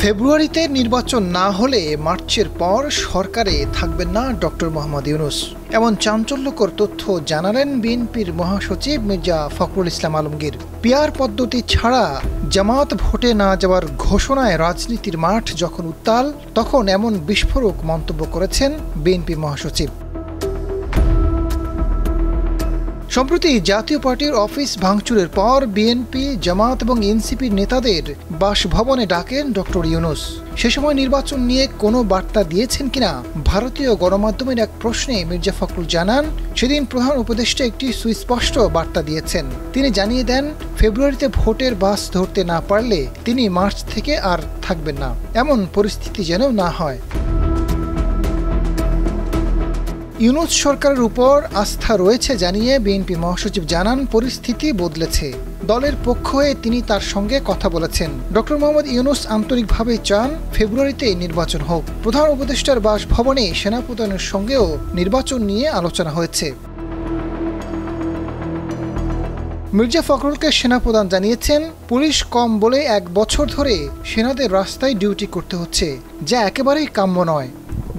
ফেব্রুয়ারিতে নির্বাচন না হলে মার্চের পর সরকারে থাকবেন না ডক্টর মোহাম্মদ ইউনূস। এমন চাঞ্চল্যকর তথ্য জানালেন বিএনপির মহাসচিব মির্জা ফখরুল ইসলাম আলমগীর। পিআর পদ্ধতি ছাড়া জামাত ভোটে না যাওয়ার ঘোষণায় রাজনীতির মাঠ যখন উত্তাল, তখন এমন বিস্ফোরক মন্তব্য করেছেন বিএনপি মহাসচিব। সম্প্রতি জাতীয় পার্টির অফিস ভাঙচুরের পর বিএনপি, জামাত এবং এনসিপির নেতাদের বাসভবনে ডাকেন ডক্টর ইউনূস। সে সময় নির্বাচন নিয়ে কোনো বার্তা দিয়েছেন কিনা ভারতীয় গণমাধ্যমের এক প্রশ্নে মির্জা ফখরুল জানান, সেদিন প্রধান উপদেষ্টা একটি সুস্পষ্ট বার্তা দিয়েছেন। তিনি জানিয়ে দেন, ফেব্রুয়ারিতে ভোটের বাস ধরতে না পারলে তিনি মার্চ থেকে আর থাকবেন না, এমন পরিস্থিতি যেন না হয়। ইউনূস সরকারের উপর আস্থা রয়েছে জানিয়ে বিএনপি মহাসচিব জানান, পরিস্থিতি বদলেছে। দলের পক্ষ হয়ে তিনি তার সঙ্গে কথা বলেছেন। ডক্টর মোহাম্মদ ইউনূস আন্তরিকভাবে চান ফেব্রুয়ারিতে নির্বাচন হোক। প্রধান উপদেষ্টার বাসভবনে সেনাপ্রধানের সঙ্গেও নির্বাচন নিয়ে আলোচনা হয়েছে। মির্জা ফখরুলকে সেনাপ্রধান জানিয়েছেন, পুলিশ কম বলে 1 বছর ধরে সেনাদের রাস্তায় ডিউটি করতে হচ্ছে, যা একেবারেই কাম্য নয়।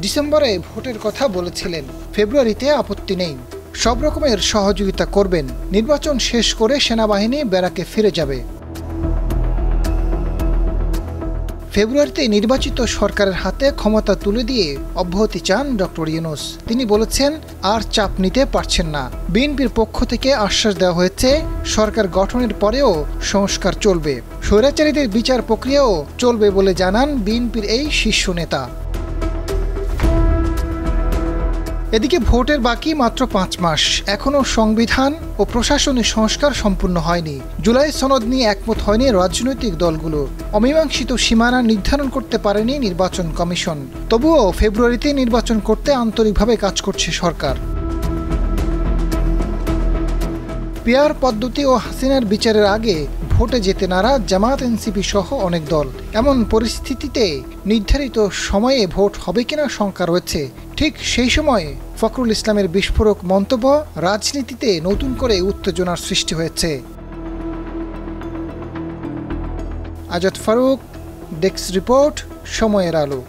ডিসেম্বরে ভোটের কথা বলেছিলেন, ফেব্রুয়ারিতে আপত্তি নেই, সব রকমের সহযোগিতা করবেন। নির্বাচন শেষ করে সেনাবাহিনী ব্যারাকে ফিরে যাবে। ফেব্রুয়ারিতে নির্বাচিত সরকারের হাতে ক্ষমতা তুলে দিয়ে অব্যাহতি চান ডক্টর ইউনূস। তিনি বলেছেন, আর চাপ নিতে পারছেন না। বিএনপির পক্ষ থেকে আশ্বাস দেওয়া হয়েছে, সরকার গঠনের পরেও সংস্কার চলবে, স্বৈরাচারীদের বিচার প্রক্রিয়াও চলবে বলে জানান বিএনপির এই শীর্ষ নেতা। এদিকে ভোটের বাকি মাত্র 5 মাস, এখনও সংবিধান ও প্রশাসনিক সংস্কার সম্পূর্ণ হয়নি। জুলাই সনদ নিয়ে একমত হয়নি রাজনৈতিক দলগুলো। অমীমাংসিত সীমানা নির্ধারণ করতে পারেনি নির্বাচন কমিশন। তবুও ফেব্রুয়ারিতে নির্বাচন করতে আন্তরিকভাবে কাজ করছে সরকার। পিআর পদ্ধতি ও হাসিনার বিচারের আগে ভোটে যেতে নারাজ জামাত, এনসিপি সহ অনেক দল। এমন পরিস্থিতিতে নির্ধারিত সময়ে ভোট হবে কিনা শঙ্কা রয়েছে। ঠিক সেই সময়ে ফখরুল ইসলামের বিস্ফোরক মন্তব্য রাজনীতিতে নতুন করে উত্তেজনার সৃষ্টি হয়েছে। আজাদ ফারুক, ডেস্ক রিপোর্ট, সময়ের আলো।